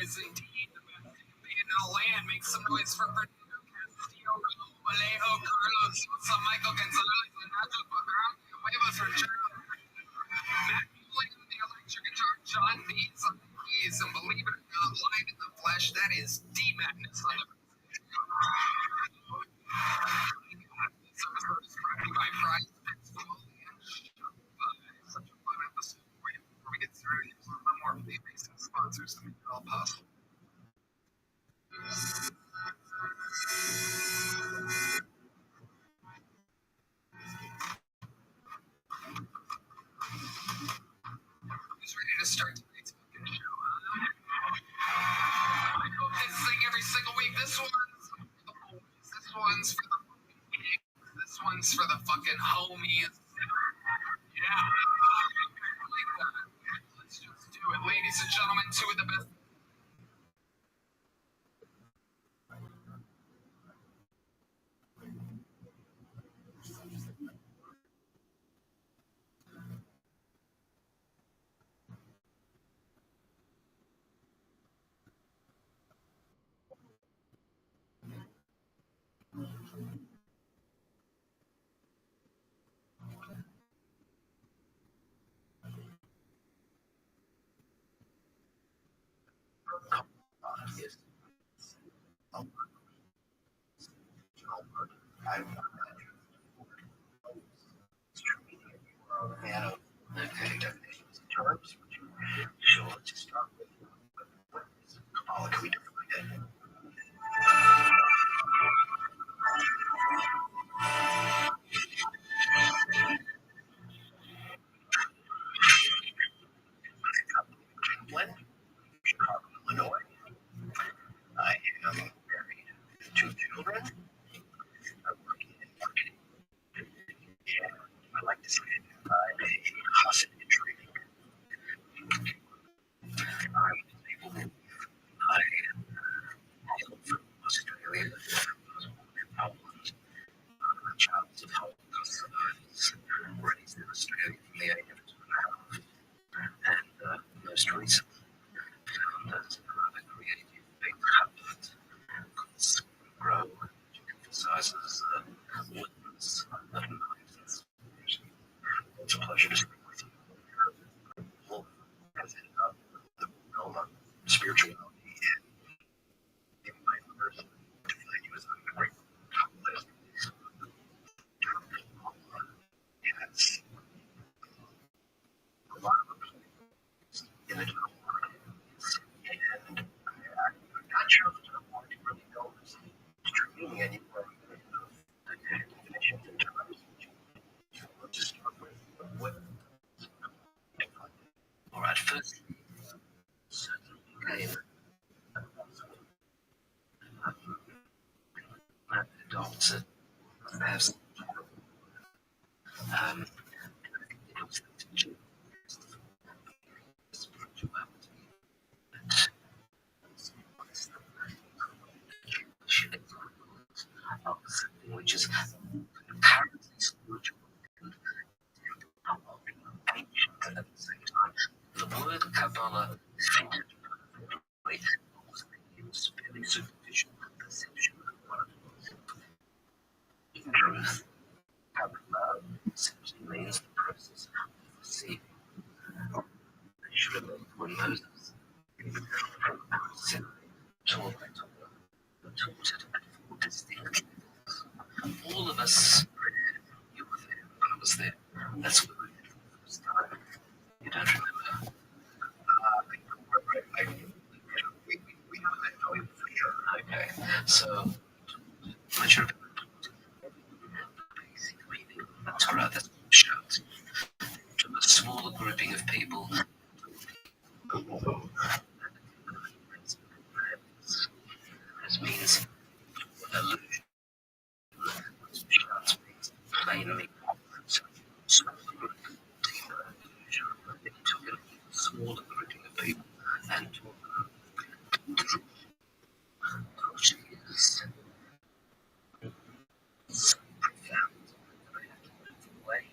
is indeed the best in the land. Make some noise for Fernando Castillo, Alejo, Carlos, Sosa, Michael Gonzalez, and Nacho Pagan, Huevos for Charles, Matt Mueller on the electric guitar, John Beats on the keys, and believe it or not, live in the flesh, that is D-Madness on the service brought to you by Prize Picks Full and Shopify. Such a fun episode for you. Before we get started, here's a little more fee-based sponsors to make it all possible. Who's ready to start tonight's fucking show? I hope this thing every single week. This one's for the boys. This one's for the fucking gigs. This one's for the fucking homies. Yeah, I like that. Let's just do it. Ladies and gentlemen, two of the best. Okay, definitions and terms. Sure, let's start with what is Kabbalah? Can we define it? England, Chicago, Illinois. I am married with two children. I'm working in marketing. And I like to say I'm a hostage in training. I'm disabled. I hail from Australia. Outland. My childhood home was raised in Australia from the age of 2.5. And most recently found that a creative big habit called Grow, which emphasizes witness of mindfulness. It's a pleasure to speak with you. Well, as in the realm of spirituality and in my person, to find you as a great list. Yes, a lot of in the general market. And I'm not sure if the general market really knows streaming anymore. The definitions and terms. Let's just start with what. All right, first, certainly became adopted as it was spirituality of something which is apparently spiritual and ancient at the same time. The word Kabbalah fitted perfectly because it was fairly superficial perception of what it was. In truth, Kabbalah simply means the process of receiving. They should have been when Moses from Sinai taught it at 4 distinct levels. All of us read, you were there, I was there. That's what we did for the first time. You don't remember? We know that going for sure. Okay, so I should have basic meaning of Torah that's shut to a smaller grouping of people. This means illusion. Shut means plainly smaller group. It took a smaller grouping of people and taught them the truth. Which is so profound that I have to move away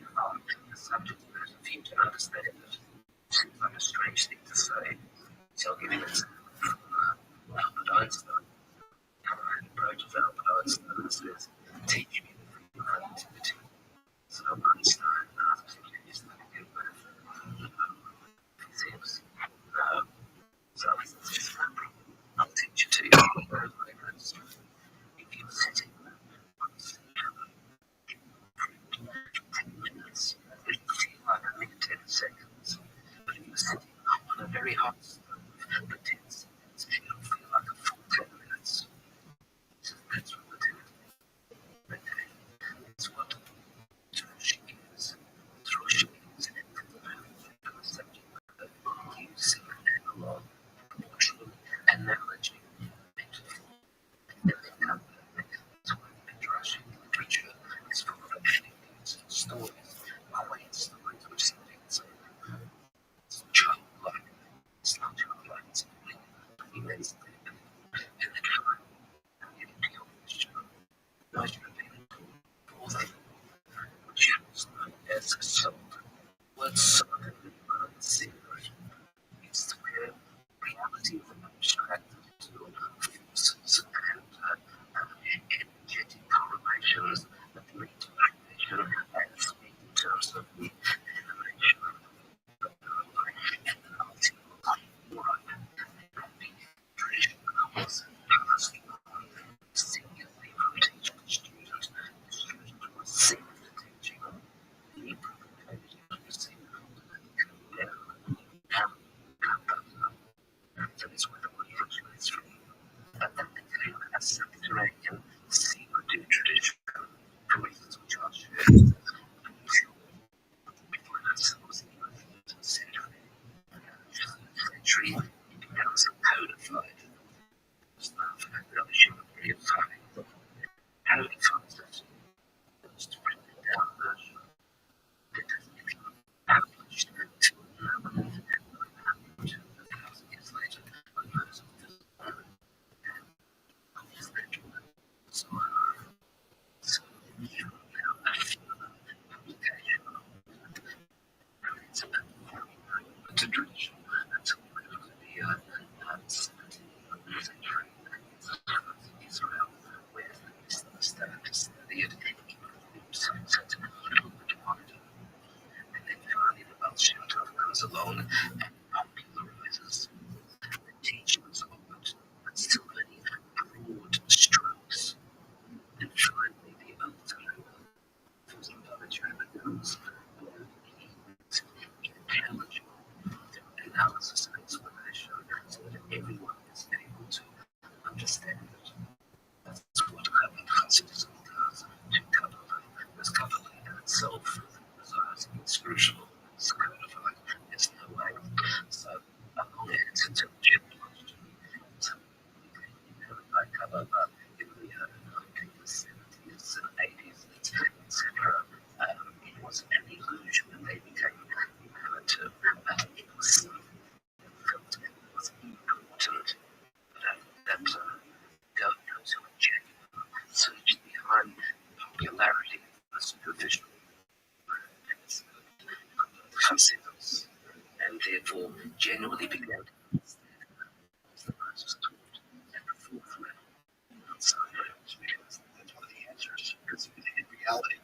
maybe that's one of the answers. Because in reality,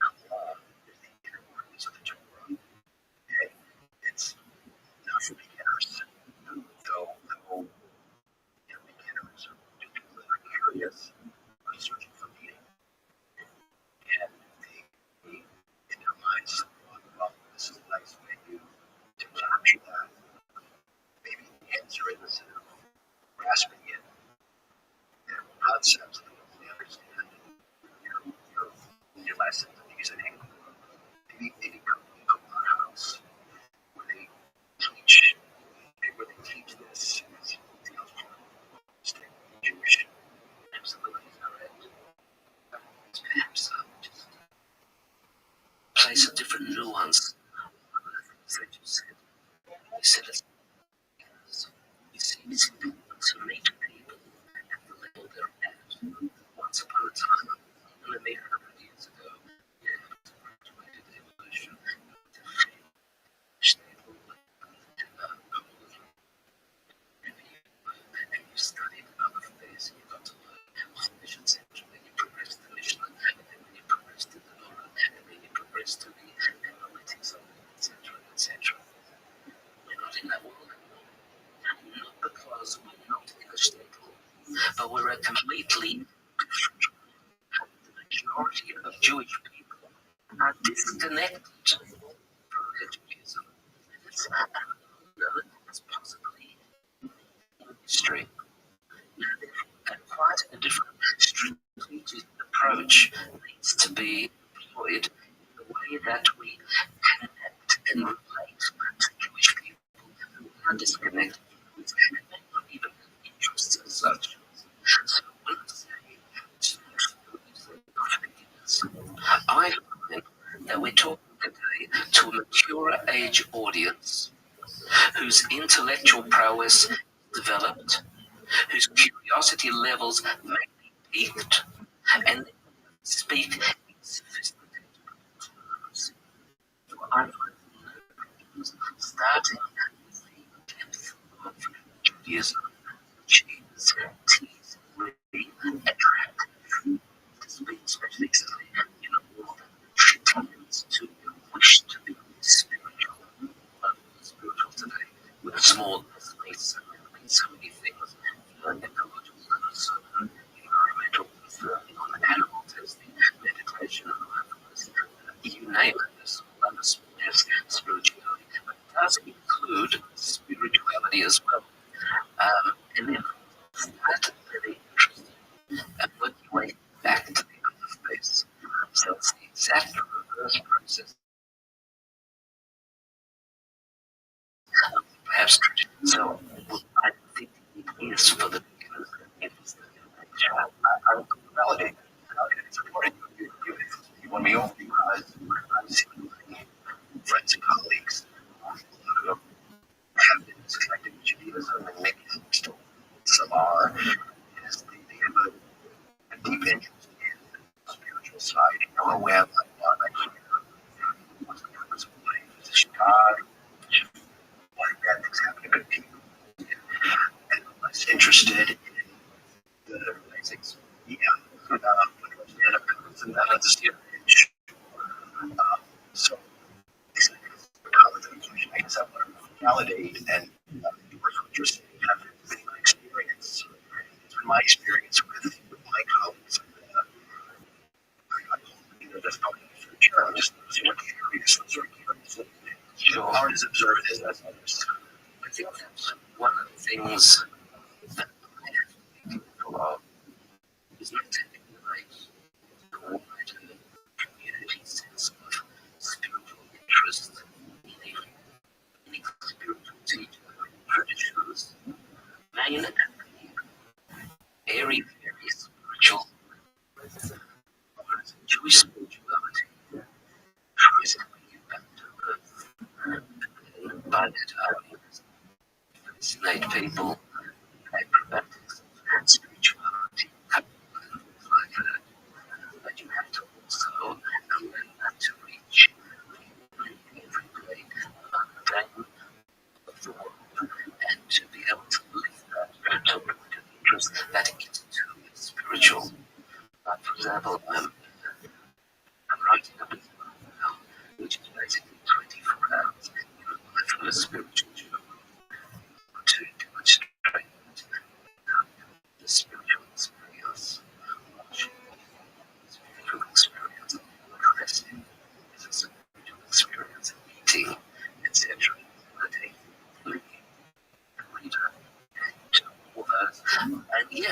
Allah is the inner workings of the Torah, and it's not for beginners. Though beginners are people that are curious, are searching for meaning, and they in their minds thought, well, this is a nice venue to capture that. Maybe the answer is grasping it, concepts that you only understand your lessons and using. Maybe come to our house where they teach this as stay Jewish. Absolutely correct. Perhaps just place a different nuance on the things that you said. You said it's it's important to meet people at the level they're at. Once upon a time, and maybe 100 years ago, yeah, it was a graduated evolution. Stable and you studied other things, you got to learn mission center, then you progressed to Mishnah, and then when you progressed to the Torah, and then you progressed to the analytics of it, etc., etc. We're not in that world anymore. Not because we're not in a stable, but we're a completely different world. The majority of Jewish people are disconnected from their Judaism. It's possibly history. And quite a different strategic approach needs to be employed in the way that we connect and relate to Jewish people who are disconnected from it and may not even have interests as such. So when I say I find that we're talking today to a mature age audience whose intellectual prowess is developed, whose curiosity levels may be piqued, and speak in sophisticated terms. So I find starting with the depth of Judaism, which is teasingly attractive to speak, especially in a world that tends to wish to be spiritual. Spiritual today, with small estimates and so many things, ecological, environmental, animal testing, meditation, mindfulness, you name it, there's spirituality, but it does include spirituality as well. And then that's really interesting. And work your way back to the other face. So it's the exact reverse process. Perhaps so. I think it is for the beginners. It is I validate and supporting you won me over because I've seen friends and colleagues who have been disconnected with Judaism and maybe still some are. Is they have a deep interest in the spiritual side. Or where I'm actually what's the purpose of life? Is it God? Why bad things happen to good people? And I'm less interested in the basics. Yeah, understand. So, college education, I guess I want to validate and endorse what you're saying. Have been my experience. It's been my experience with my colleagues. That's probably the future. I'm just sort of curious. Sure. Aren't as observant as others. I think that's one of the things that I have to think of is not taking the wider community sense of spiritual interest in any spiritual teaching traditions. Main and very, very spiritual. Jewish spirituality tries to bring you back to earth. By that, fascinate people acrobatics and spirituality like that. But you have to also learn to reach every grade mundane of the world and to be able to live that to a point of interest that is to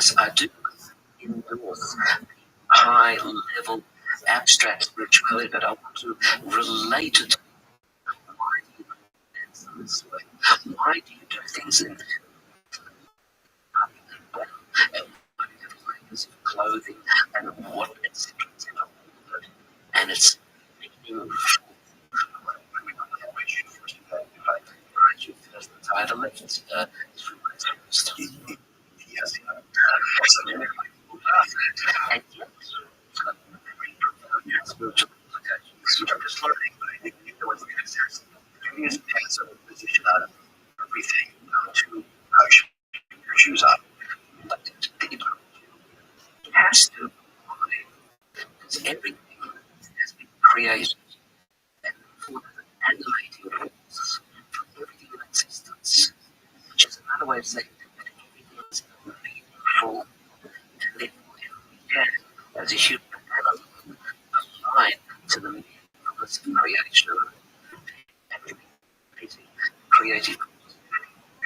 yes, I do endorse high-level abstract spirituality, but I want to relate it to why do you dance in this way? Why do you do things in and what layers of clothing and what etc. And it's meaningful. Either left yes, and yet spiritual implications. I'm just learning, but I think you know what there's Judaism takes a position out of everything to how you put your shoes on. But it has to, because everything has been created and for the animating force for everything in existence, which is another way of saying that everything is meaningful, and therefore we can, as a human animal, align to the meaningfulness of creation and creative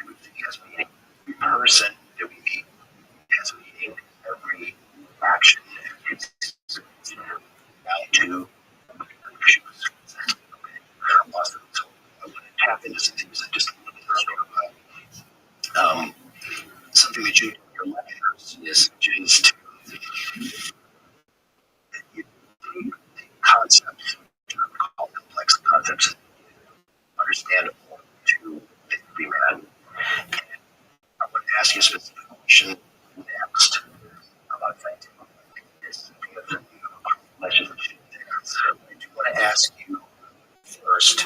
everything has meaning. Every person that we meet has meaning. Every action is down to shoes. Awesome. So I want to tap into some things that just a little bit earlier. Something that you do in your lectures is just you take concepts, call complex concepts, understandable to every man. And I want to ask you a specific question next about thinking this because you know, legislation there. So I do want to ask you first,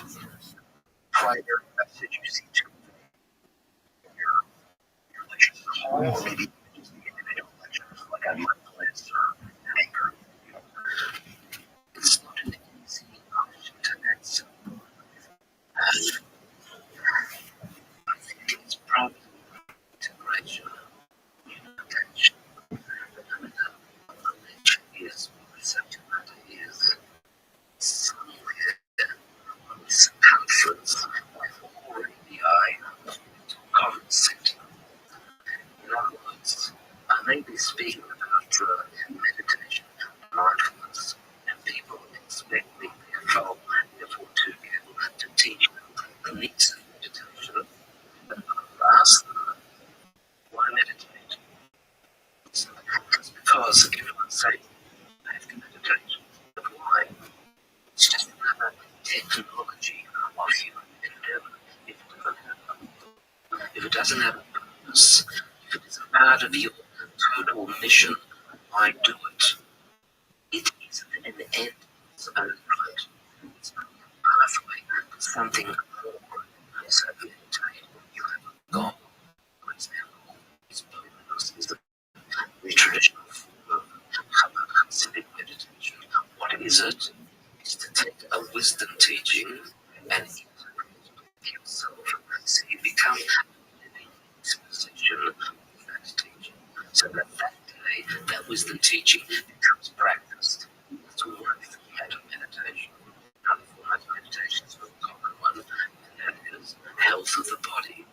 primary message you see to your lectures as a whole, or maybe just the individual lectures, like on mindfulness or anger. You know, it's not an easy question to answer. I think it's probably integration, unification, and nature is such matter is somewhere on the circumference of already the eye of common center. In other words, I may be speaking about meditation, mindfulness, and people expect me therefore to be able to teach them the needs of meditation. But I ask them, why meditate? It's because everyone's saying I have to meditate. But why? It's just another technology of human endeavor. If it doesn't have a purpose, if it is a part of your total mission, why do it? It isn't an end in its own right. It's only a pathway to something more. So meditate, you have a goal. For example, its purpose is the traditional form of Hasidic meditation. What is it? It's to take a wisdom teaching and integrate it with yourself. So you become a living exposition of that teaching. So that day, that wisdom teaching becomes practiced. That's all right for meditation. Another form of meditation is a common one, and that is health of the body.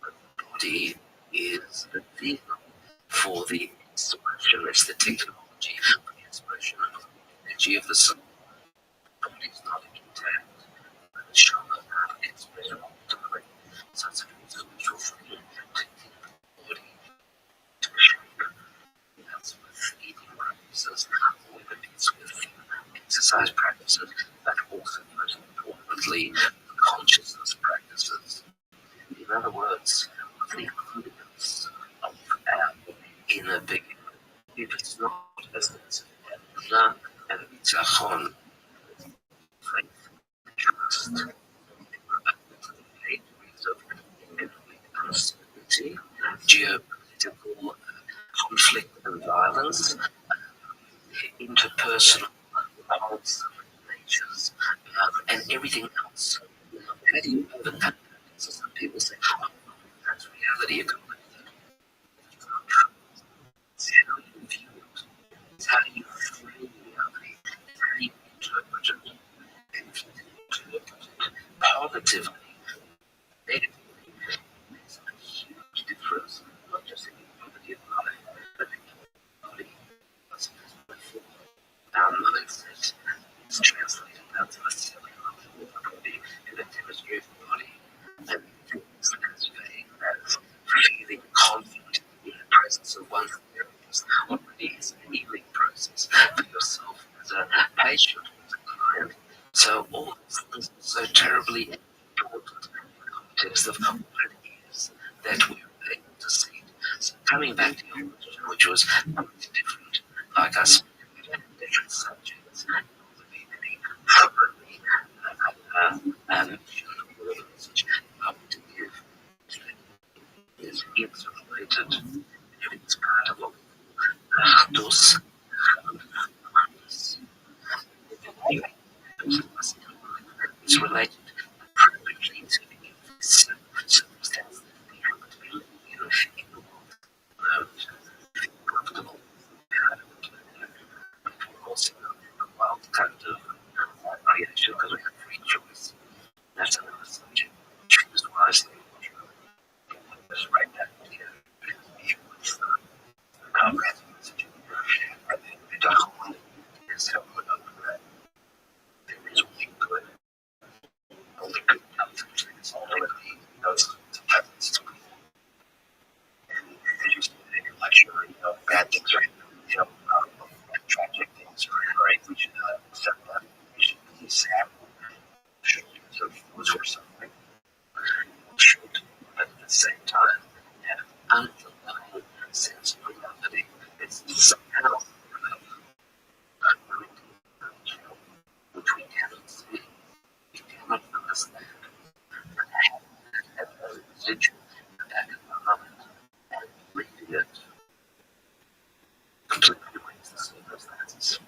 The body is the vehicle for the expression, it's the technology for the expression of the energy of the soul. The body is not intact, but it shall not have expression ultimately. So it's a spiritual thing to keep the body to shape. That's with eating practices, or whether it's with exercise practices, but also most importantly, consciousness practices. In other words, the holiness of our inner being. If it's not as it's Emunah and Bitachon, faith, trust, the vagaries of economic uncertainty, geopolitical conflict and violence, interpersonal wholesome natures, and everything else. How do you overcome that? So some people say, oh, that's reality, you can live that. It's not true. It's how you view it. It's how you frame reality. It's how you interpret it. And if you interpret it positively, negatively, it makes a huge difference, not just in your quality of life, is already is a healing process for yourself as a patient, as a client. So all these things are so terribly important in the context of what it is that we're able to see. So coming back to your question, which was quite different, like us different subjects, probably message I want to give is interrelated. It's part of those it's related primarily to this circumstance that we happen to be living in the world. Comfortable, but also a wild kind of variation because we have free choice. That's another subject. Choose wisely. Just write that here. It's a comprehensive message. I think the document is so put up that there is only good. Only good outcomes. It's only those subjects. And as you stated in your lecture, bad things are, tragic things are right. We should accept that. We should be sad. Should so those who are suffering should, but at the same time, have underlying sense of reality. It's somehow which we cannot see, we cannot understand, but have a residual in the back of our mind, and reading it completely brings the circumstances.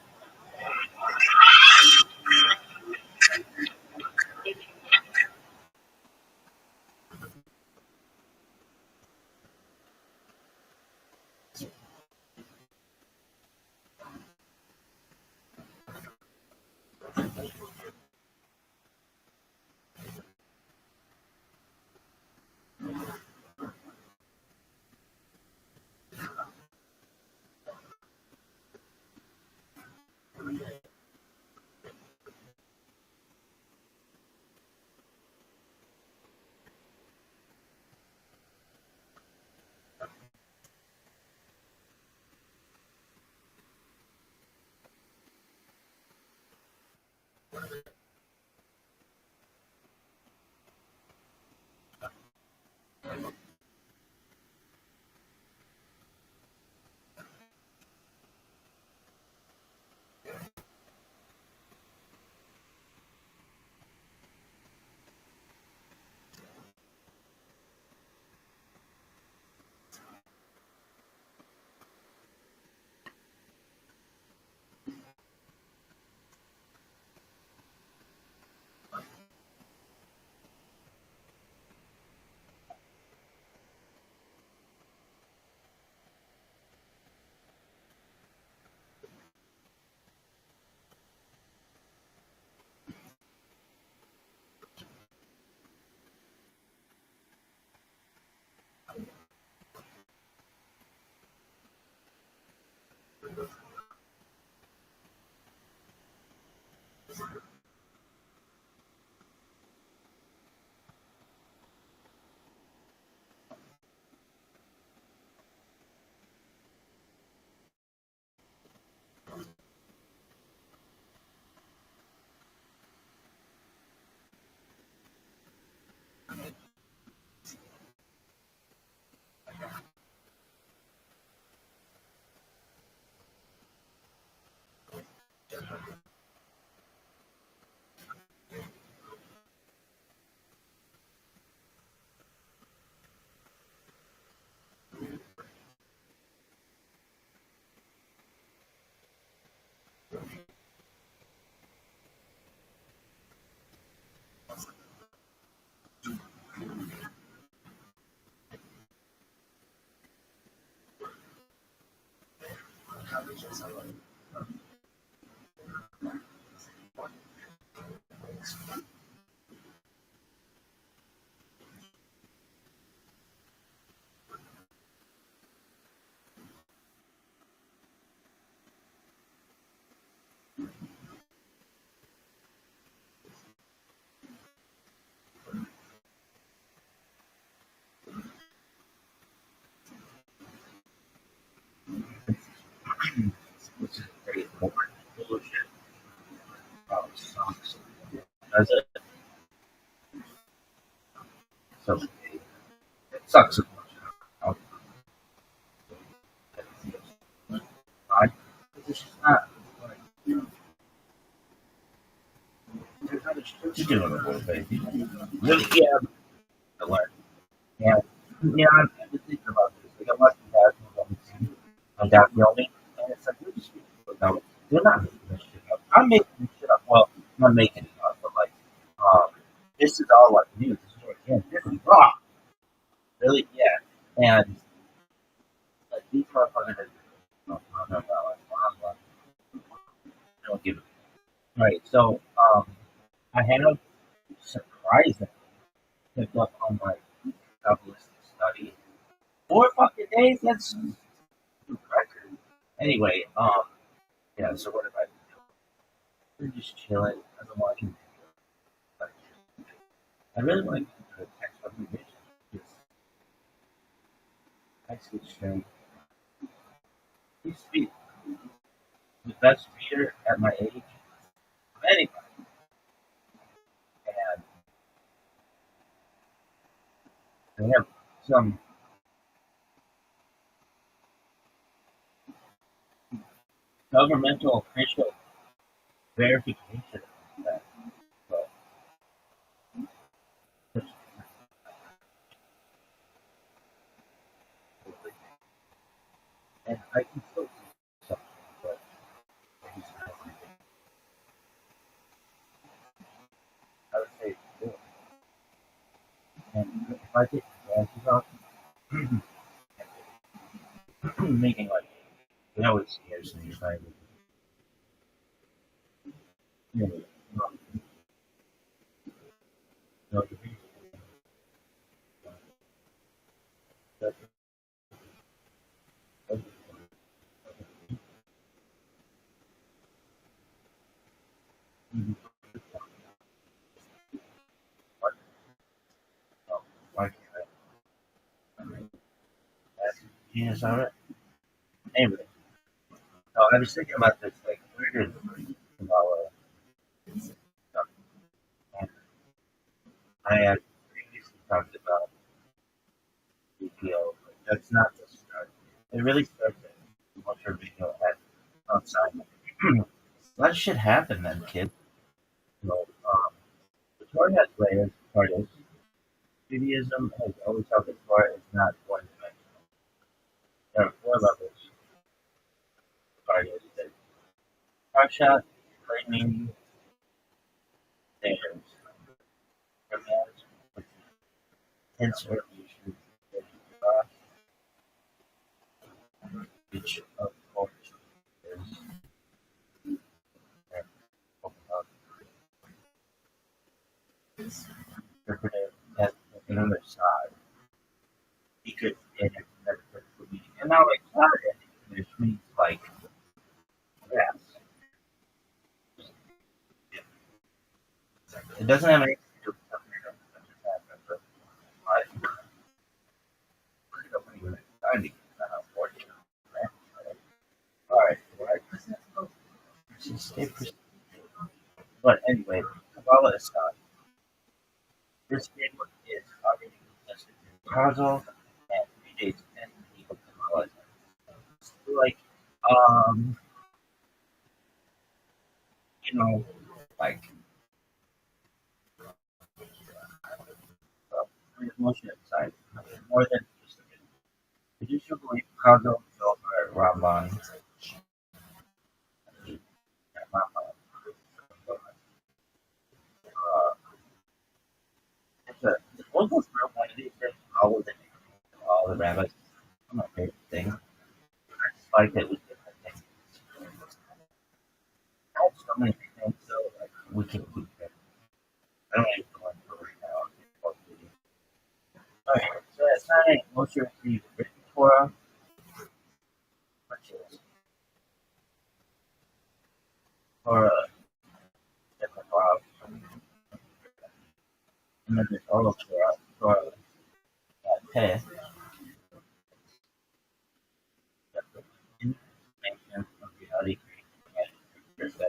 Does it? So it sucks so much. I, it's just not. There's not much to do in the world, baby. Really, yeah. I learned. Yeah. Yeah, I've been thinking about this. Like, I'm watching that on that filming, and it's like, we're just no, they're not making this shit up. I'm making this shit up. Well, I'm not making it up, but like, this is all like news. This is wrong. Really? Yeah. And like, these motherfuckers are, I don't give a right. So, I had a surprise picked up on my Kabbalistic study. 4 fucking days? That's record. Anyway, yeah, so what have I been doing? We're just chilling. I've been watching like, I really like the text recognition. It's text exchange. He used to be the best reader at my age of anybody. And they have some governmental official verification of that. But, and I can still see something, but I would say it's good. And if I take glasses off, making like, you know, it's scares me if I, you know, the reason that why can't I? Genius on it. Anyway, no, I was thinking about this, like, where did Kabbalah come from? I had previously talked about EPO, but that's not the start. It really starts at what your video had outside. A lot of shit happened then, kid. So, the Torah has layers, part is. Judaism has always held the Torah is not one dimensional. There are 4 levels. Part is that Parshat, claiming there's commands, hence or issue, which of course is interpreted as another side. He could never put me. And now like Saturday, which means like yes. It doesn't have anything to do with something that just happened, but I don't even time to get that unfortunate. Alright, right. Stay persistent. But anyway, Kabbalah aside, this statement is already contested in causal and predates any legal Kabbalah. Like, um, you know, like, emotion inside, more than just a bit. Traditionally, causal over Ramban and Rambam. It's almost real one of these things, all the rabbis. My favorite thing. I just like that we different things. I have so many things, so like we can keep them. I don't even go into it right now. Alright, so that's not a most of the written Torah, which is Torah, different Torah, and then there's all of Torah, Peh, information of reality creation,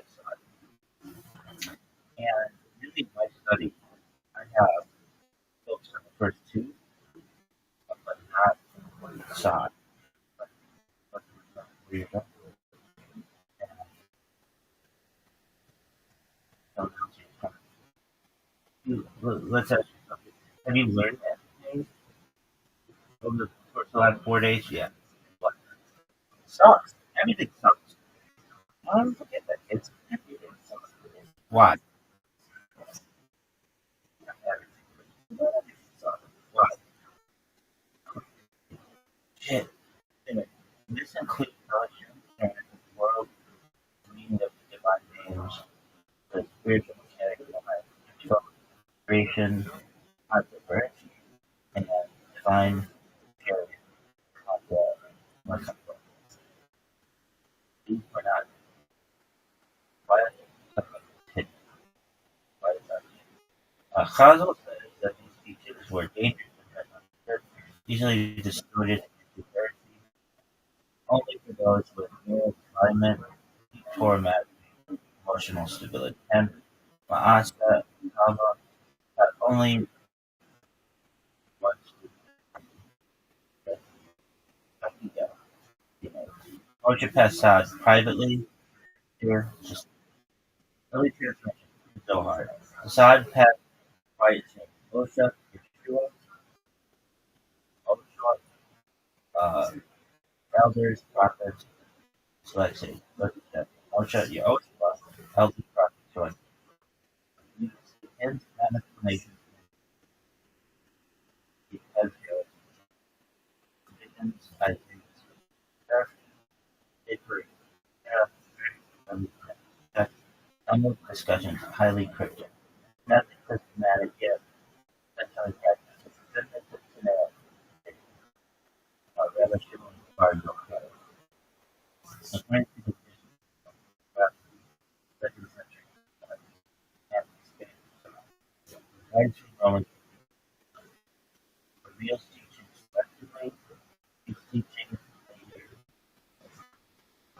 and really my let's ask you something. Have you learned anything over the course of the last 4 days? Yeah. What? Sucks. Everything sucks. Don't forget that. It's everything sucks. Why? Everything sucks. Why? Shit. Anyway, this includes fellowship and the world, reading of the divine names, the spiritual mechanics behind control, creation, controversy, and divine period of the Muslim world. These were not violent, hidden by the Chazal says that these teachings were dangerous and misunderstood, easily distorted into heresy, only for those with moral alignment, deep format, emotional stability. And Ma'asa Kava not only wants to Moshe Passad privately here, just early transmission, Zohar. Assad passed by its name. Moshe, Yeshua, Oshua, uh, elders, prophets, so let's see. Look at that. Moshe, Yehoshua, elders, prophets, so let's see. His explanation because visions, I think, paper, some discussions highly cryptic. Nothing systematic yet. That's how it's practiced. Rabbi Shimon Bar Yochai. According to the second century, and Christ Roman reveals teachings selectively. These teachings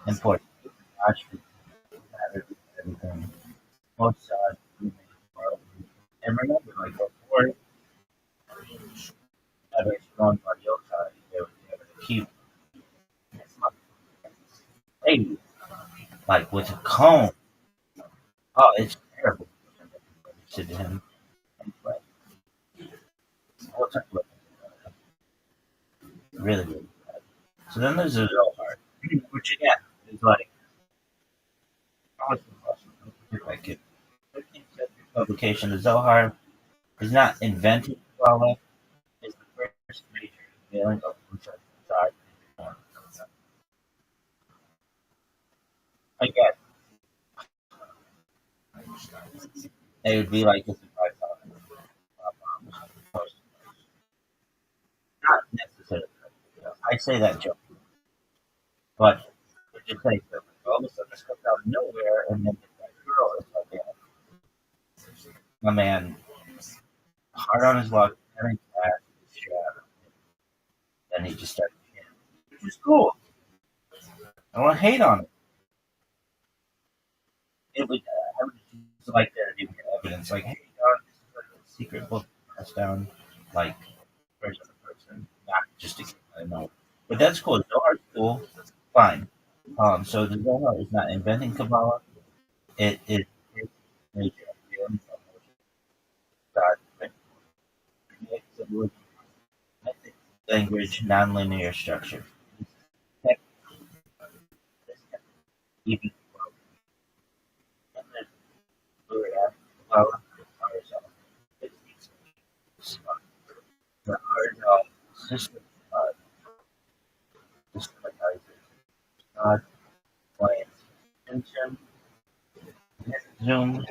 important. God should matter to everything. Most sides remain morally. And remember, like before, Rabbi Shimon Bar Yochai, they were to keep ladies, like with a comb. Oh, it's terrible. Said to him, anyway, we'll talk about that. Really, really bad. So then there's the Zohar, which again is like, oh, it's impossible. If I could, 15th century publication, the Zohar is not invented Kabbalah, is the first major unveiling of Musar inside the form. Again, it would be like this if I thought not necessarily. I say that joke, but it just like all of a sudden this comes out of nowhere, and then that girl is like, yeah, my man, hard on his luck, having class, then he just started chanting, which is cool. I don't want to hate on it. It would, I would just like there to be more evidence, like, hey, Don, this is like a secret book passed down, like, person to person, not just to get I know. But that's cool. Zohar's cool. Fine. So the Zohar is not inventing Kabbalah. It is his major feeling of God, creates method, language, nonlinear structure. This even Kabbalah, the art system, systematizes God, plans, intention, zoom,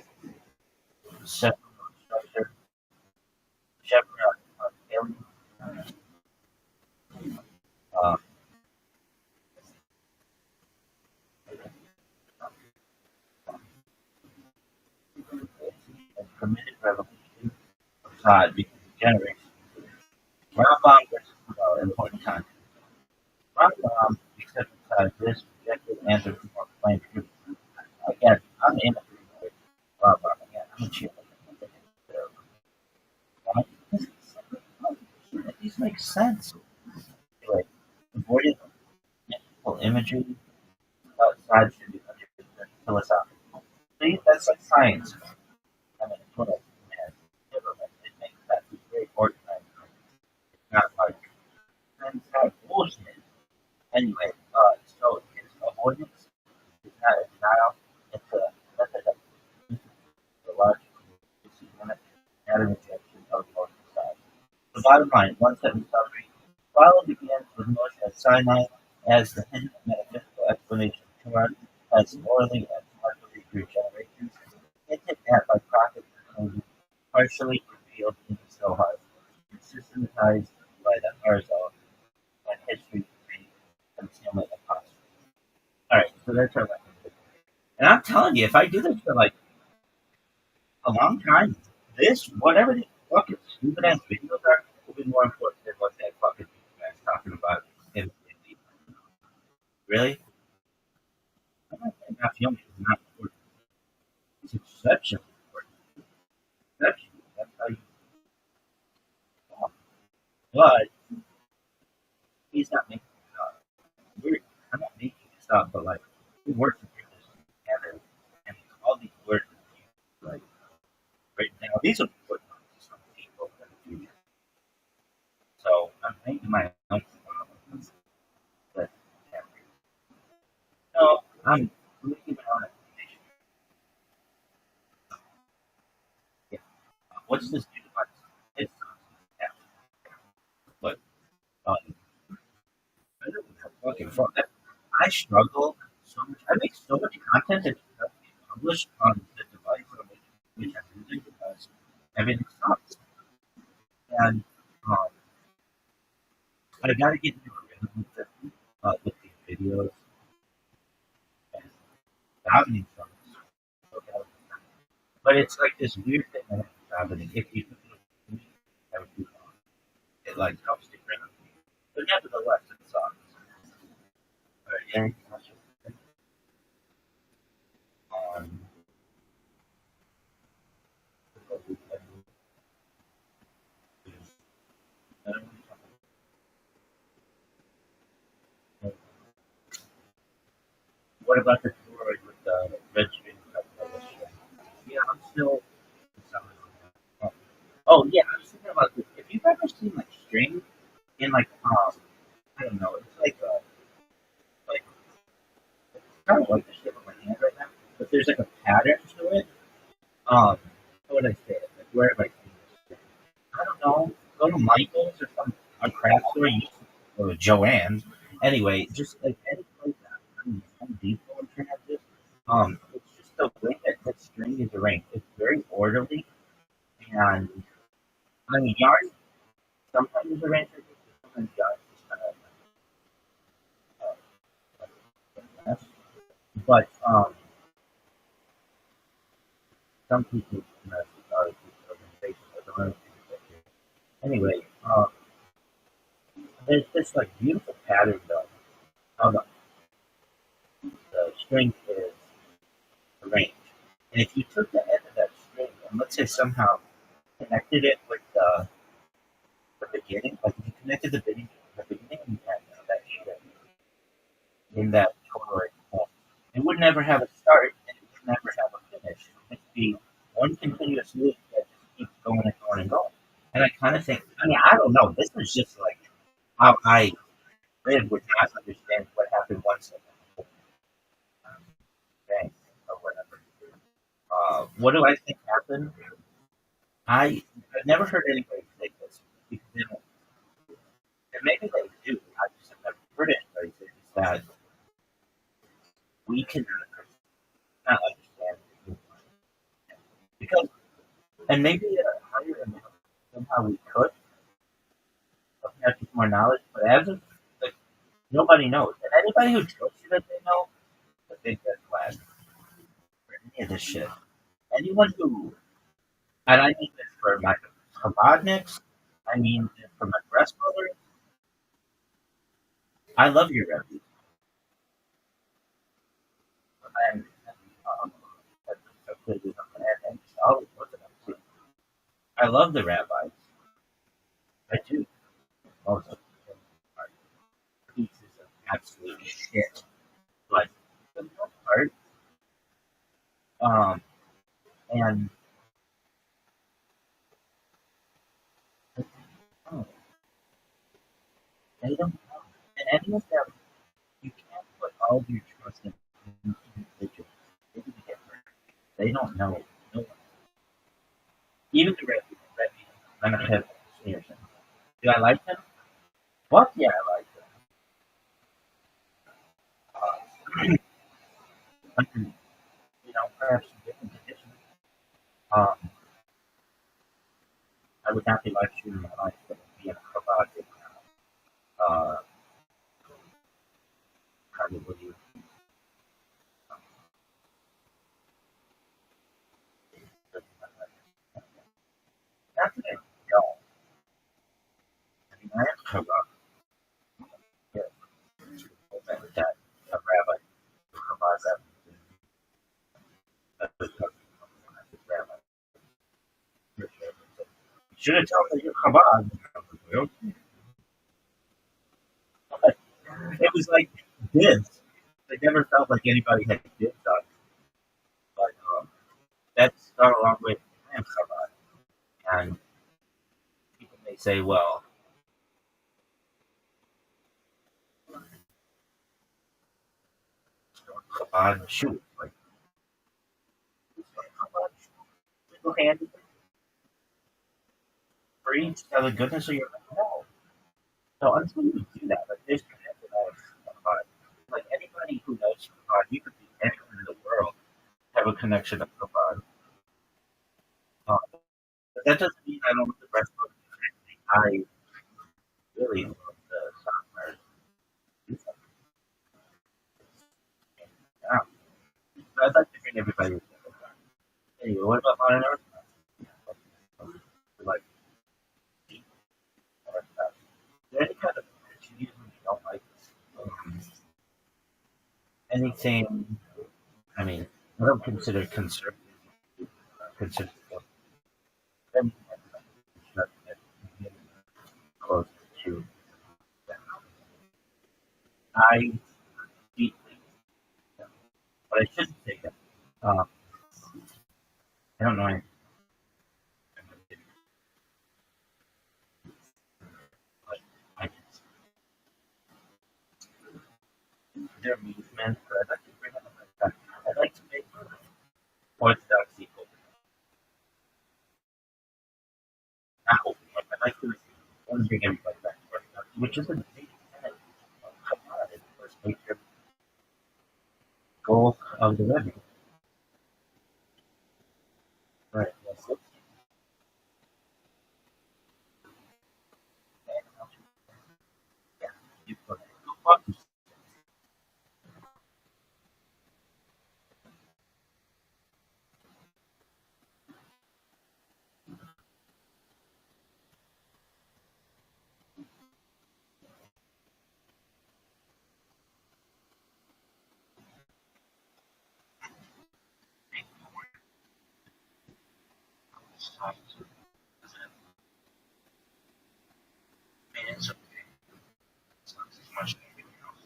separate structure, shepherd, alien, uh, and permitted revolution of God because it generates Rambam versus important content. Rambam accepted this rejected anthropomorphic claim to again, I'm in agreement with Rambam. Again, I'm a cheerleader. These make sense. Anyway, avoiding mystical imagery outside should be understood philosophical. See, that's like science. I mean, it's what I bottom line, one sentence summary. The Bible begins with Moses at Sinai as the hidden metaphysical explanation of Torah has orally and smartly through generations, hinted at by prophets and partially revealed in the Zohar, and systematized by the Arzal and history debate, concealment and apostrophe. Alright, so that's our lesson. And I'm telling you, if I do this for like a long time, this, whatever these fucking stupid ass videos are, will be more important than what that fucking guy's talking about in really? I'm not saying not filming is not important. It's exceptionally important. Exceptionally. That's how you talk. But he's not making it up. I'm not making this up, but like, we work together together, and all these words like right now, these are footnotes to some people in the future. So I'm making my own footnotes, but yeah. No, I'm making my own explanation. Yeah. What's this new device? It's yeah. But um, I don't know, fucking fuck. I struggle so much. I make so much content that doesn't get published on the device which I'm using because everything sucks. And um, I gotta get into a rhythm with these videos and davening from it. But it's like this weird thing that happening. If you do it, I would do it. It like helps to bring up. But nevertheless, it sucks. Alright, anything else? Um, what about the Droid with the red string? Yeah, I'm still. Oh yeah, I was thinking about this. If you've ever seen like string in like I don't know, it's like it's kind of like the shape of my hand right now, but there's like a pattern to it. How would I say it? Like where have I seen this? I don't know. Go to Michael's or some a craft store, or Joanne's. Anyway, just like any place that I'm Depot in transit. It's just the way that the string is arranged. It's very orderly, and I mean yarn sometimes is arranged like this, sometimes yarn is kind of like a mess. But some people mess with other people's organizations. I don't know. Anyway, there's this like beautiful pattern though. How the string is arranged. And if you took the end of that string and let's say somehow connected it with the beginning, like if you connected the beginning and that string in that total point, it would never have a start and it would never have a finish. It would be one continuous loop that just keeps going and going and going. And I kind of think, I mean, I don't know. This is just like how I live would not understand what happened once thing or whatever. What do I think happened? I've never heard anybody say this because they don't, and maybe they do. I just have never heard anybody say this that we cannot understand because, and maybe higher amount somehow we could have just more knowledge, but as of like nobody knows, and anybody who tells you that they know, a big red flag for any of this shit. Anyone who, and I mean this for my Chabadniks, I mean this for my breast brothers. I love your Rabbi. And I love the rabbis. I do. Most of them are pieces of absolute shit. But for the most part, um, and oh, they don't know. And any of them, you can't put all of your trust in individuals. They can get hurt. They don't know. No one. Even the Rebbe, I'm not have sneers. Do I like them? Fuck yeah, I like them. Under, perhaps some different conditions. Um, I would not be like shooting my life, but being a Chabad, uh, probably not that I don't. I mean, I am Chabad. Yeah, that a rabbi, Chabad, that was rabbi. You should have told me you're Chabad. It was like dibs. I never felt like anybody had dibs on it. But that's gone along with I am Chabad. And people may say, well, Chabad shoot. Like, Chabad single handed preach to the goodness of your no. So until you do that, like there's connected all Chabad. Like anybody who knows Chabad, you could be anywhere in the world, have a connection to Chabad. But that doesn't mean I don't love the rest of the I really love the software. Yeah. I'd like to bring everybody together. Anyway, what about modern art? Like deep art stuff. Is there any kind of you don't like? Um, Anything? I mean, I don't consider conservative. Consider them close to. I deeply, but I shouldn't say that. Um, I don't know anything. Like, I just, their movement, but I'd like to bring them back. I'd like to make orthodoxy open, not open. Like, I'd like to want to bring everybody back to orthodoxy, which is a big tenet of Chabad, and the first major goal of the Rebbe. Right. Yes. Yeah. You put it. Go fuck yourself. Man, it's okay. It's not as much as anything else.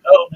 Oh,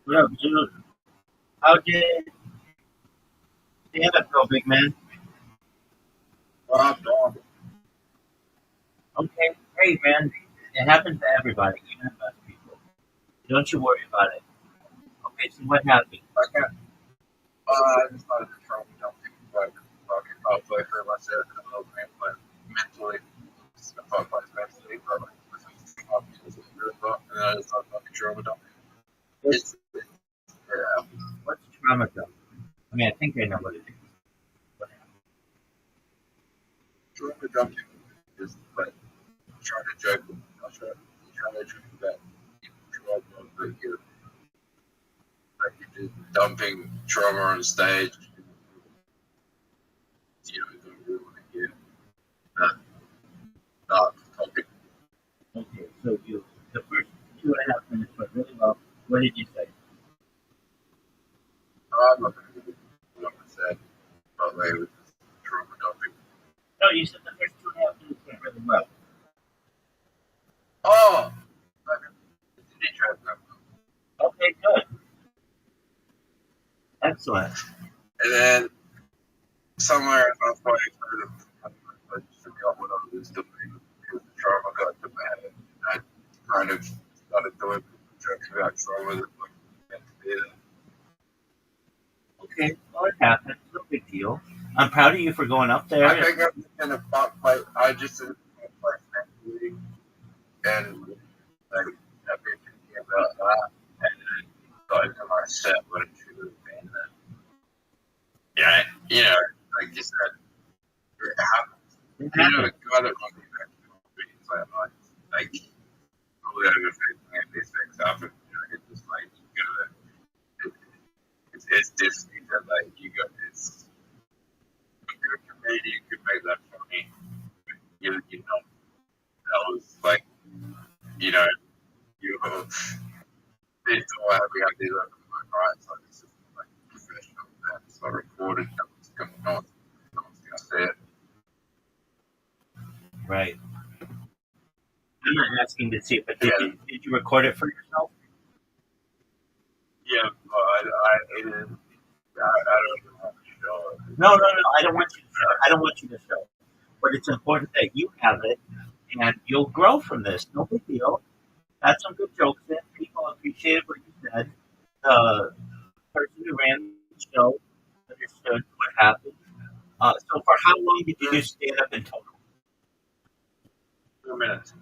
Yeah, dude. How did stand up go, big man? Dog. Okay, hey man, it happens to everybody, even us people. Don't you worry about it. Okay, so what happened? Okay. I just thought it was wrong. Don't think like fucking I'll play for myself in a little bit, but mentally, it's a fuck like mentally, but like, and I just thought fucking trauma dump. Yeah, What's trauma though? I mean, I think I know what it is. What trauma dumping is like trying to joke. I'm trying to joke that trauma, but you're just dumping trauma on stage. You know, you don't really want to hear that topic. Okay, so you the first 2.5 minutes went really well. What did you say? I'm not going to do what I said, but like, it was just trauma dumping. No, you said the first 2.5 minutes went really well. Oh, it did try that. Okay, good. Excellent. And then somewhere I was probably heard of I just forgot what I was doing because the trauma got to my head. I kind of started doing jokes about trauma that like meant to be there. Okay, well it happens. No big deal. I'm proud of you for going up I there. think I'm just gonna fuck like I just didn't like mentally and like I've been thinking about that and then got into my set what it should have been then. Yeah, you know, like you said, it happens. It You know, happens. the guy that runs the event is like probably overthinking it, these things happen. You know, it's just like you gotta it's Disney that like you got it's a good comedian could make that funny. You know that was like you know you it's all how we have these open mic rights like it's just like professional and it's not recorded, no one's gonna say it. Right. I'm not asking to see it, but Yeah, did you record it for yourself? yeah, but I don't even want to show it. No, no, no. I don't want you to show. I don't want you to show. But it's important that you have it, and you'll grow from this. No big deal. Had some good jokes in. People appreciated what you said. The person who ran the show understood what happened. So for how long did you do stand up in total? 2 minutes.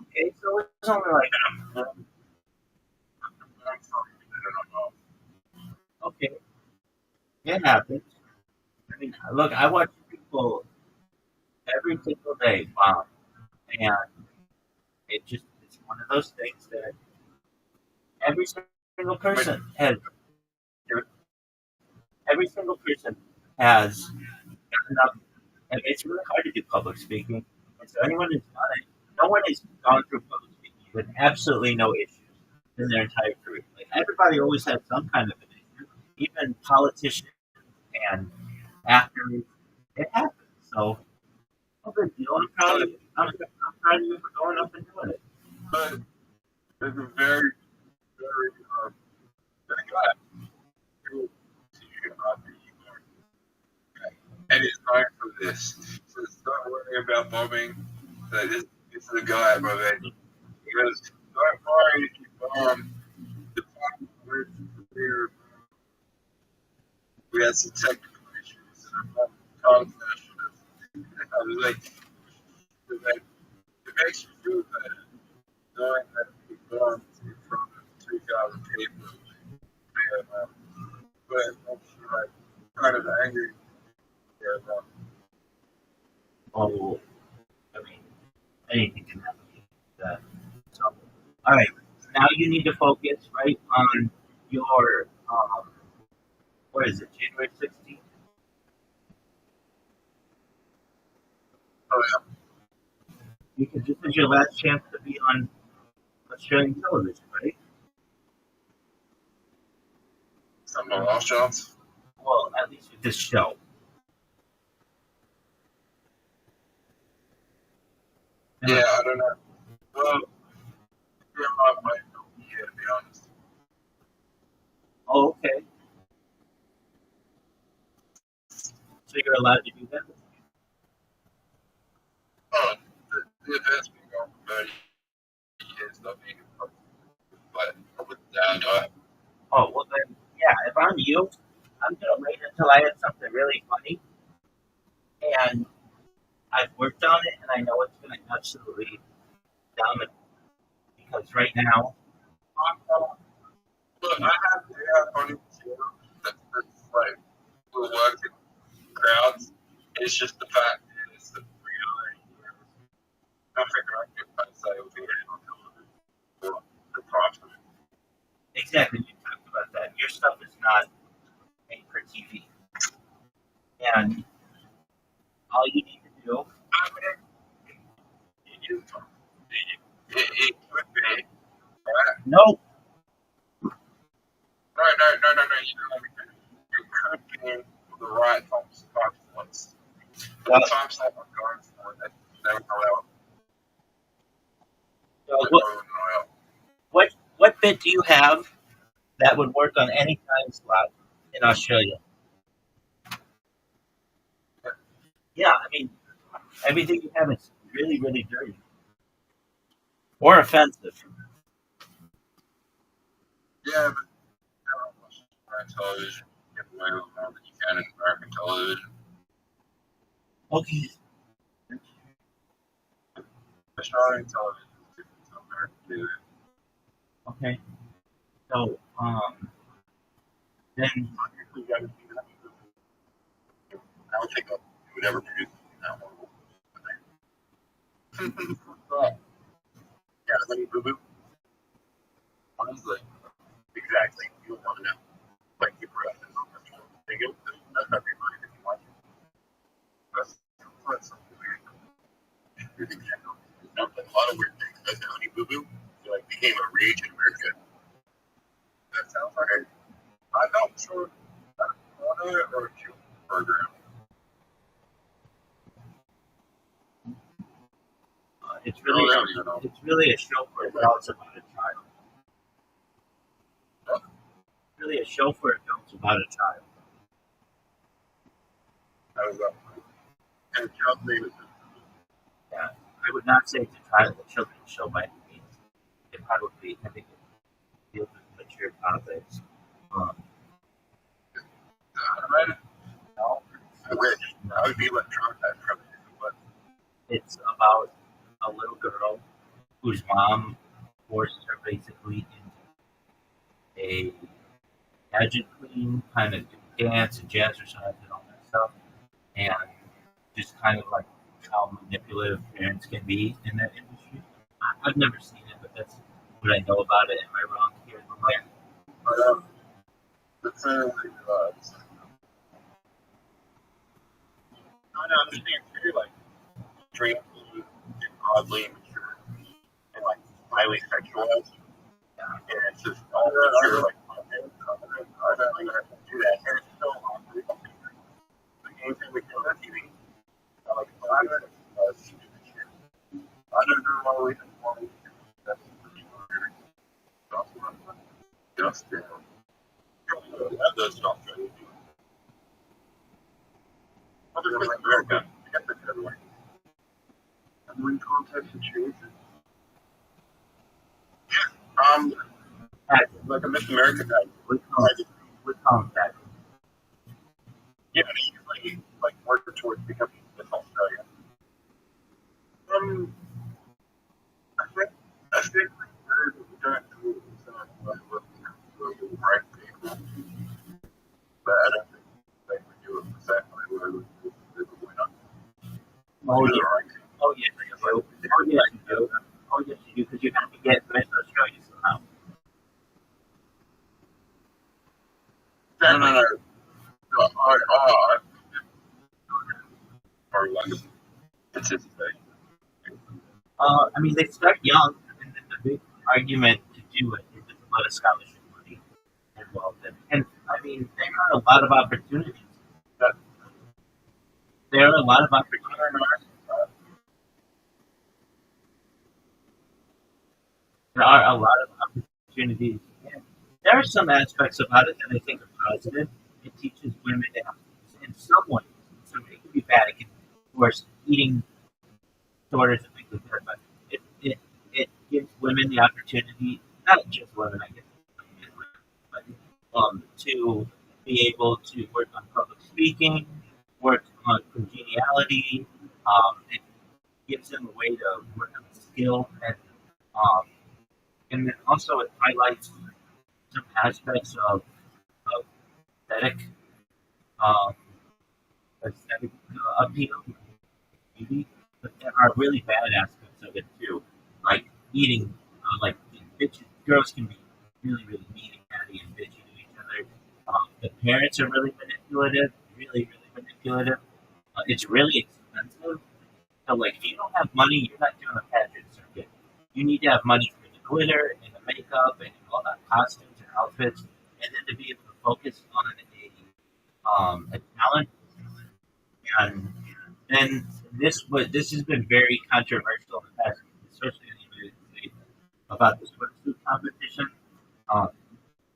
Okay, so it's only like I don't know. okay, it happens. I mean, look, I watch people every single day. Wow, and it's one of those things that every single But person has. Every single person has gotten up, and it's really hard to do public speaking. And so anyone who's done it, no one has gone through public speaking with absolutely no issues in their entire career. Like everybody always has some kind of an issue, even politicians and actors. It happens. So no big deal. I'm proud of you. I'm proud of you for going up and doing it. but it's a very, very, very glad to see you not be this. So start worrying about bombing. So this is the guy, bro. Man. He goes, don't worry if you bomb. The bomb works clear. We had some technical issues. And the bomb I was like, it makes you feel better knowing that we bombed in front of 2,000 people. Yeah, but it makes you like kind of angry. Yeah, Oh, I mean, anything can happen. That. So, all right. Now you need to focus right on your what is it, January 16th? oh, yeah. Because this is your last chance to be on Australian television, right? Some of Rothschilds. Well, at least with this show. And Yeah, I don't know. Well, yeah, might not be here, to be honest. oh, okay. So you're allowed to do that? Oh, the event's been going for 30 years, I mean, but with that, Oh, well then, yeah. If I'm you, I'm gonna wait until I have something really funny, and I've worked on it, and I know it's gonna absolutely dominate. Because right now, look, I have funny material that's like, will work in crowds. It's just the fact that it's the reality. I figure I can get sales here on television for the profit. exactly, you talked about that. Your stuff is not made for TV, and all you need to do. I mean, it could be, right? No, No. You know, it could be the right consequence. But uh, the times that I'm going for, they will know out. They what will know out. what bit do you have that would work on any time slot in Australia? Yeah, I mean, everything you have is really, really dirty or offensive. Yeah, but American television, get away with more than you can in American television. Okay. Australian television is different to American television. Okay. So, then We got to do that. I don't think I would ever produce that one. But, yeah, let me boo boo. Honestly, exactly. You don't want to know. Like your breath is on the show. That's not your mind if you watch it. That's something weird. It's not like a lot of weird things. That's honey boo boo. It like became a rage in America. That sounds like I'm not sure that's on it or a cute program. it's No, really I don't even know. it's really a show for adults about a child. Huh? Really a show for adults about a child. How does that work? And the child's name is Yeah, I would not say it's a children's show by any means. It probably, I think, it deals with mature topics. Um, animated. no, I wish. I would be electronic. I'd probably do it. it's about a little girl whose mom forces her basically into a pageant queen, kind of do dance and jazzercise and all that stuff, and just kind of like how manipulative parents can be in that industry. I've never seen it, but that's what I know about it. Am I wrong here? But the thing I don't understand too, like dream and oddly mature and like highly sexualized. And it's just all mature, like I don't think I can do that. And it's so awkward. The games that we do on TV, like I don't know why we have one. That's pretty weird. Just that does not really do. But just Miss America. I got this everywhere. I'm doing contests and chooses. Yeah. Like a Miss America guy. We call him that. Yeah, they usually like work towards becoming Miss Australia. I think we don't do right people, but I don't think they would do it exactly where we're not. Oh yeah. Oh yes, you do. Oh yes, you do. Oh yes, you do, because you have to get Miss Australia somehow. No. Or like participate. I mean, they start young, and then the big argument to do it is there's a lot of scholarship money involved in it. And I mean, there are a lot of opportunities. There are a lot of opportunities. There are a lot of opportunities. And there are some aspects about it that I think are positive. It teaches women in some ways. So it can be bad. It can, of course, eating disorders and things like that, but it gives women the opportunity, not just women, I guess, but to be able to work on public speaking, work on congeniality. It gives them a way to work on a skill, um, and then also it highlights some aspects of aesthetic, um, aesthetic appeal, beauty, but there are really bad aspects of it too, like eating. Like bitches, girls can be really, really mean and catty and bitchy to each other. The parents are really manipulative, really, really manipulative. It's really expensive. So, like, if you don't have money, you're not doing a pageant circuit. You need to have money for the glitter and the makeup and all the costumes and outfits, and then to be able to focus on a talent. And then this has been very controversial in the past, especially in the United States, about the swimsuit competition. Um,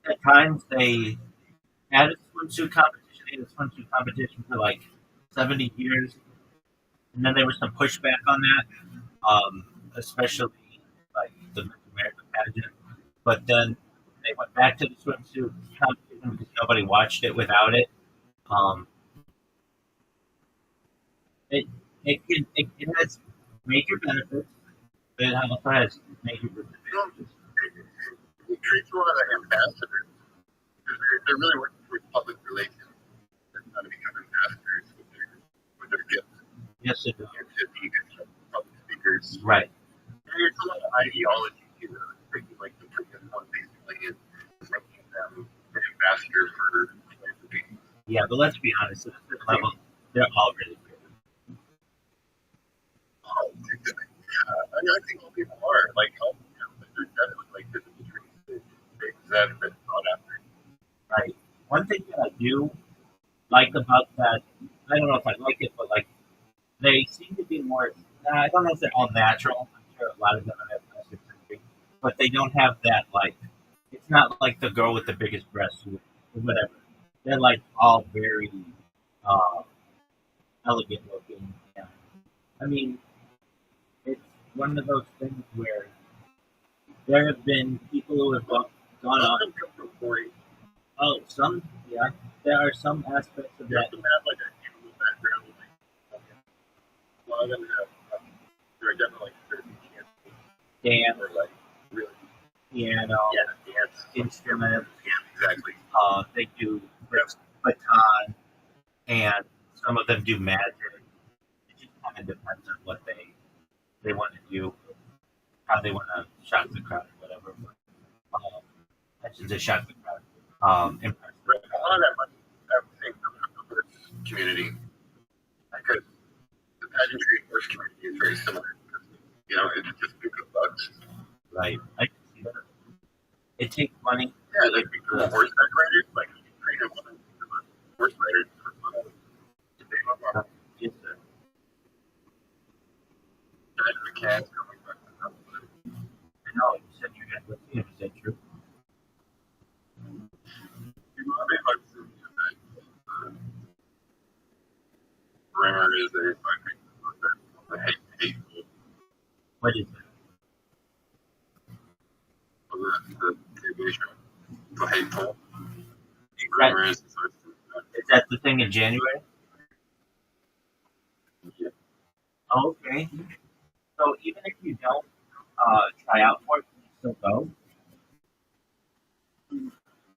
at times they had a swimsuit competition. They had a swimsuit competition for like 70 years, and then there was some pushback on that, especially like the Miss America pageant. But then they went back to the swimsuit competition because nobody watched it without it. Um, it it has major benefits, but it also has major disadvantages. It treats one of the ambassadors because they're really working towards public relations. They're trying to become ambassadors with their gifts. Yes, it does. And public speakers. Right. And there's a lot of ideology too. Taking like the previous one basically and making them the ambassador for philanthropy. Yeah, but let's be honest. At this level, they're all really good. I mean, I think all people are like, there's definitely like physical traits that have been thought after. Right. One thing that I do like about that, I don't know if I like it, but like they seem to be more. I don't know if they're all natural. I'm sure a lot of them have plastic surgery, but they don't have that like. It's not like the girl with the biggest breasts or whatever. They're like all very uh, elegant looking. And, I mean, it's one of those things where there have been people who have gone on. Oh, some, yeah. There are some aspects of You that. have to have like a animal background. A lot of them have, there are definitely certain chances Dance, for like really, piano, dance instruments. Yeah, exactly. They do baton, and some of them do magic. It just kind of depends on what they want to do, how they want to shock the crowd or whatever. I should say shock the crowd. Impress the A lot of that money, I would think, comes from the horse community because the pageantry and horse community is very similar. It's just good bucks. right. I can see that. It takes money. Yeah, like because horseback riders, like you can train a woman to become a horse rider for fun. Yes, sir. The cats coming back to the I know. You said you're going to go see him. Is that true? rumor is that it's like the hateful. What is it? The TV show. The hateful. The Right. rumor is that the thing in January? Yeah. Oh, okay. So even if you don't try out for it, can you still go?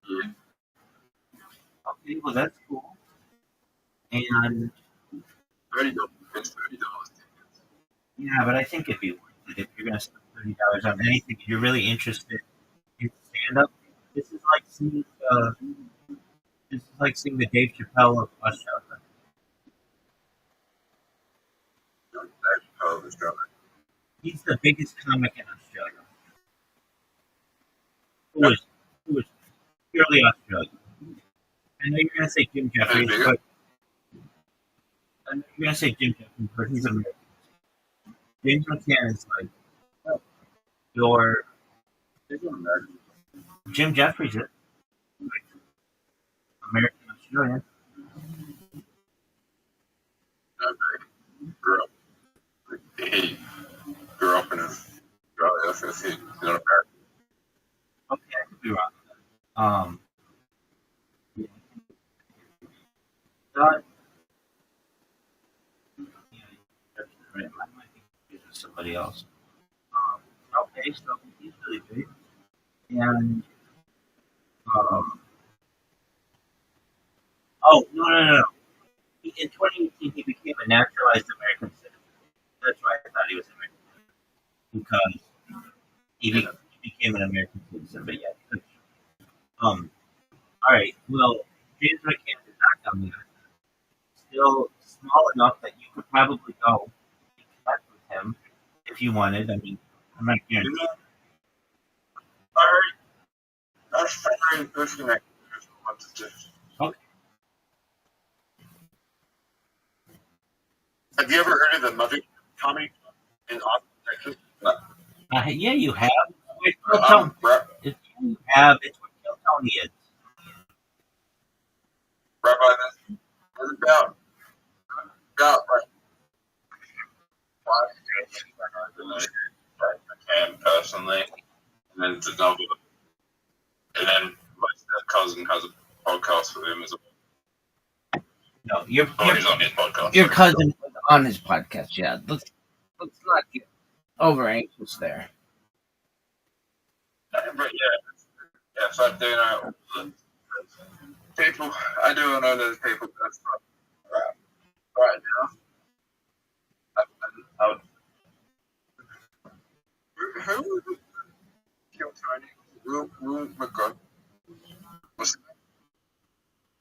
Yeah. Okay, well that's cool. And $30. It's $30 tickets. yeah, but I think it'd be worth it if you're gonna spend $30 on anything. If you're really interested in stand up, this is like seeing the Dave Chappelle of Australia. That's part of the show. He's the biggest comic in Australia. Who is purely Australian. I know you're gonna say Jim Jeffries, but I know you're gonna say Jim Jeffries, but he's American. James McCann is like your Jim Jeffries is like American Australian. He grew up in Australia, so he's not American. Okay, I could be wrong. Yeah. But, yeah, that's right. I might be confused with somebody else. Okay, so he's really big. And oh no. In 2018, he became a naturalized American citizen. That's why I thought he was American because he became an American citizen. But yeah. All right. Well, James McCann did not come here. Still small enough that you could probably go and connect with him if you wanted. I mean, I'm not guaranteeing. That's very interesting. Okay. Have you ever heard of the Mother Comedy Club in Austin, Texas? Yeah, you have. It's you have. It's what Kill Tony is. Rabbi, that's about right. I can personally, and then it's another, and then my cousin has a podcast with him as well. No, He's on his podcast. Your cousin was on his podcast, yeah. Let's not get over anxious there. But yes, I do know people. I do know those people that's right now. I would. Who was it? Kill Tony. Will McGon. What's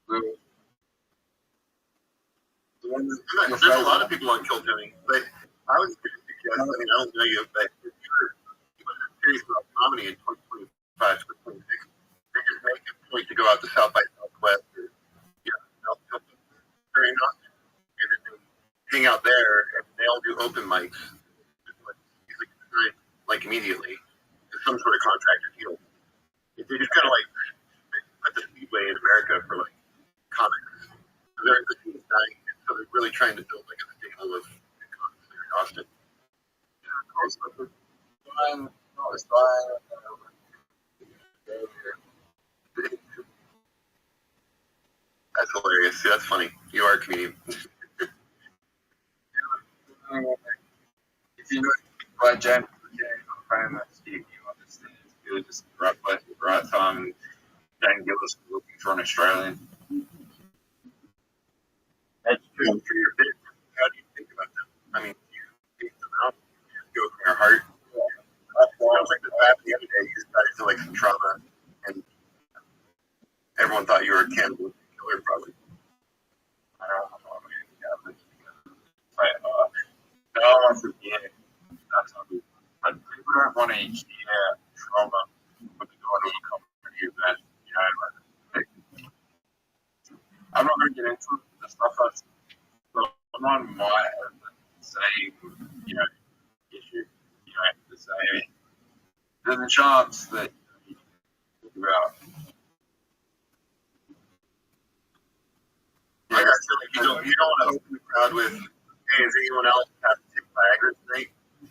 the name? There's a lot of people on Kill Tony. I was I don't know you, but if you're serious about comedy in 2025 to 2026, they just make a point to go out to South by Southwest or very not, and then they hang out there, and they all do open mics, like immediately, some sort of contractor deal. They just kind of like put the speedway in America for like comics. The scene is dying, so they're really trying to build like a stable of comics here in Austin. It's fine. That's hilarious. See, that's funny. You are a comedian. If you know Brad James, very much Steve, you understand. It was just the right place at the right time. And Dan Gillis was looking for an Australian. That's true. For your bit, how do you think about that? I mean, do you think them out? You just go from your heart. Sounds like this happened the other day. You just got into like some trauma, and everyone thought you were a cannibal killer, probably. I don't know. No one forget. That's how we. But people don't want to hear trauma when they go to a comedy event. You know, I'm not going to get into the stuff that's someone might say, issue, have to say. There's a chance that you think about. I got silly you don't want to open the crowd with, hey, is anyone else have to take Viagra tonight? You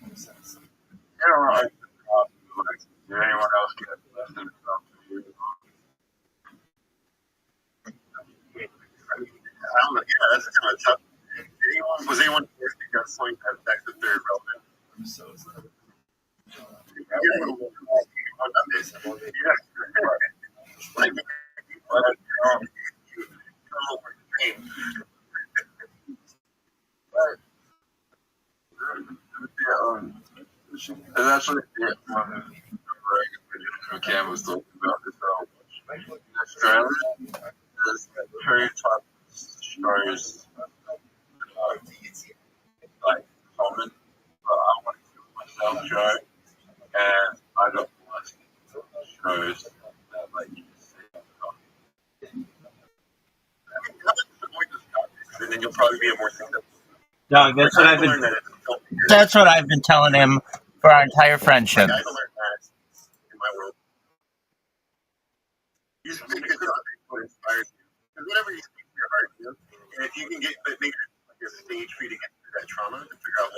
don't want to open the crowd with, like, did anyone else get less than I don't know. Yeah, that's kind of tough. Was anyone forced to get point have sex with their relative? And that's what Cam was talking about this. In Australia, there's very top stars like common, but I want to do myself try, and I don't want shows that like you say. And then you'll probably be a more successful. Dog, that's what I've been telling him for our entire friendship. I've learned that in my world. You just make a job what inspires you. Because whatever you speak to your heart, and if you can get make like a stage for you to get through that trauma and figure out